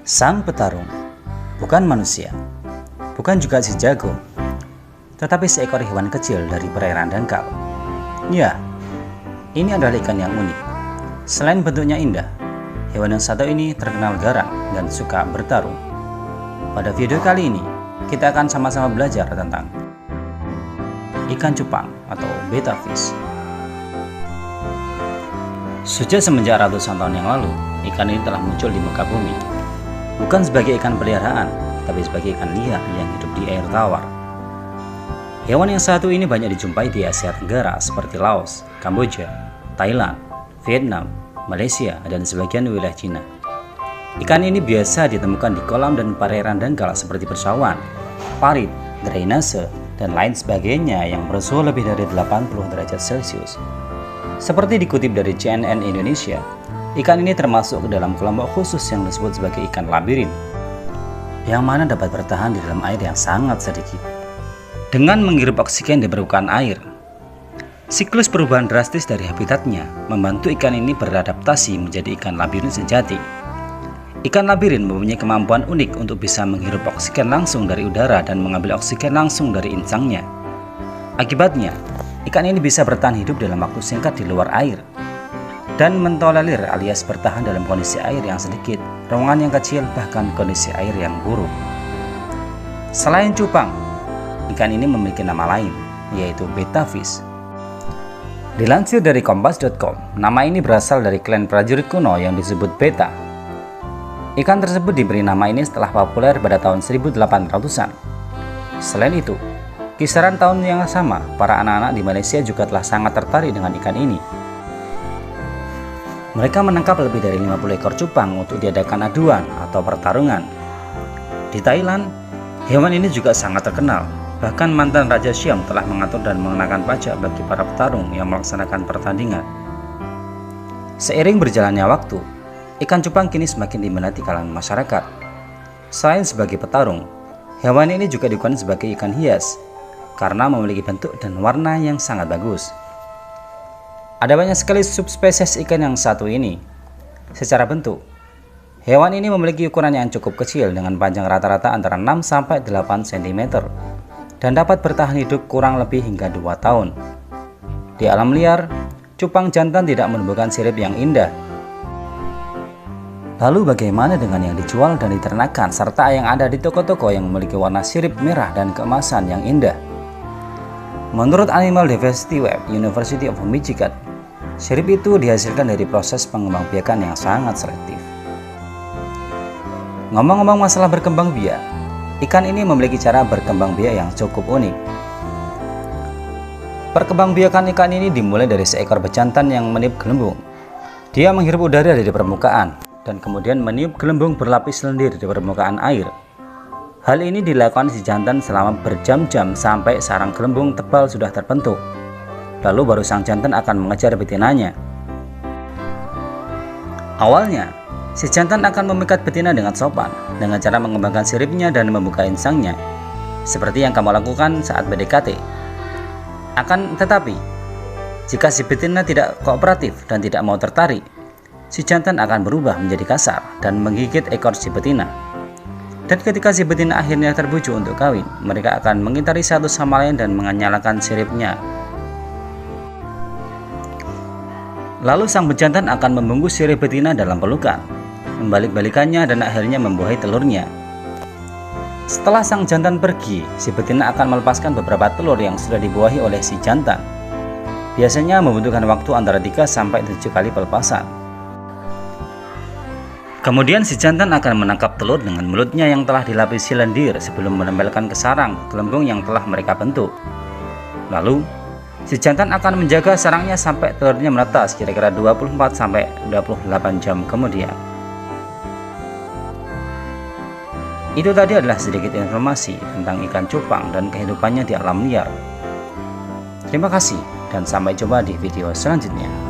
Sang petarung bukan manusia, bukan juga si jago, tetapi seekor hewan kecil dari perairan dangkal. Ya, ini adalah ikan yang unik. Selain bentuknya indah, hewan yang satu ini terkenal garang dan suka bertarung. Pada video kali ini, kita akan sama-sama belajar tentang ikan cupang atau betta fish. Sejak semenjak ratusan tahun yang lalu, ikan ini telah muncul di muka bumi. Bukan sebagai ikan peliharaan, tapi sebagai ikan liar yang hidup di air tawar. Hewan yang satu ini banyak dijumpai di Asia Tenggara seperti Laos, Kamboja, Thailand, Vietnam, Malaysia, dan sebagian wilayah Cina. Ikan ini biasa ditemukan di kolam dan perairan dangkal seperti persawahan, parit, drainase, dan lain sebagainya yang bersuhu lebih dari 80 derajat Celcius. Seperti dikutip dari CNN Indonesia, ikan ini termasuk ke dalam kelompok khusus yang disebut sebagai ikan labirin, yang mana dapat bertahan di dalam air yang sangat sedikit dengan menghirup oksigen di permukaan air. Siklus perubahan drastis dari habitatnya membantu ikan ini beradaptasi menjadi ikan labirin sejati. Ikan labirin mempunyai kemampuan unik untuk bisa menghirup oksigen langsung dari udara dan mengambil oksigen langsung dari insangnya. Akibatnya, ikan ini bisa bertahan hidup dalam waktu singkat di luar air dan mentolerir alias bertahan dalam kondisi air yang sedikit, ruangan yang kecil, bahkan kondisi air yang buruk. Selain cupang, ikan ini memiliki nama lain, yaitu betta fish. Dilansir dari kompas.com, nama ini berasal dari klan prajurit kuno yang disebut betta. Ikan tersebut diberi nama ini setelah populer pada tahun 1800-an. Selain itu, kisaran tahun yang sama, para anak-anak di Malaysia juga telah sangat tertarik dengan ikan ini. Mereka menangkap lebih dari 50 ekor cupang untuk diadakan aduan atau pertarungan. Di Thailand, hewan ini juga sangat terkenal. Bahkan mantan Raja Siam telah mengatur dan mengenakan pajak bagi para petarung yang melaksanakan pertandingan. Seiring berjalannya waktu, ikan cupang kini semakin diminati kalangan masyarakat. Selain sebagai petarung, hewan ini juga digunakan sebagai ikan hias karena memiliki bentuk dan warna yang sangat bagus. Ada banyak sekali subspesies ikan yang satu ini. Secara bentuk, hewan ini memiliki ukuran yang cukup kecil dengan panjang rata-rata antara 6-8 cm dan dapat bertahan hidup kurang lebih hingga 2 tahun. Di alam liar, cupang jantan tidak menumbuhkan sirip yang indah. Lalu bagaimana dengan yang dijual dan diternakan serta yang ada di toko-toko yang memiliki warna sirip merah dan keemasan yang indah? Menurut Animal Diversity Web, University of Michigan, sirip itu dihasilkan dari proses pengembangbiakan yang sangat selektif. Ngomong-ngomong masalah berkembang biak, ikan ini memiliki cara berkembang biak yang cukup unik. Perkembangbiakan ikan ini dimulai dari seekor bejantan yang meniup gelembung. Dia menghirup udara dari permukaan dan kemudian meniup gelembung berlapis lendir di permukaan air. Hal ini dilakukan si jantan selama berjam-jam sampai sarang gelembung tebal sudah terbentuk. Lalu baru sang jantan akan mengejar betinanya. Awalnya, si jantan akan memikat betina dengan sopan dengan cara mengembangkan siripnya dan membuka insangnya, seperti yang kamu lakukan saat PDKT. Akan tetapi, jika si betina tidak kooperatif dan tidak mau tertarik, si jantan akan berubah menjadi kasar dan menggigit ekor si betina. Dan ketika si betina akhirnya terbujuk untuk kawin, mereka akan mengitari satu sama lain dan menyalakan siripnya. Lalu sang bejantan akan membungkus sirip betina dalam pelukan, membalik-balikannya dan akhirnya membuahi telurnya. Setelah sang jantan pergi, si betina akan melepaskan beberapa telur yang sudah dibuahi oleh si jantan. Biasanya membutuhkan waktu antara 3-7 kali pelepasan. Kemudian si jantan akan menangkap telur dengan mulutnya yang telah dilapisi lendir sebelum menempelkan ke sarang gelembung yang telah mereka bentuk. Lalu, si jantan akan menjaga sarangnya sampai telurnya menetas kira-kira 24-28 jam kemudian. Itu tadi adalah sedikit informasi tentang ikan cupang dan kehidupannya di alam liar. Terima kasih dan sampai jumpa di video selanjutnya.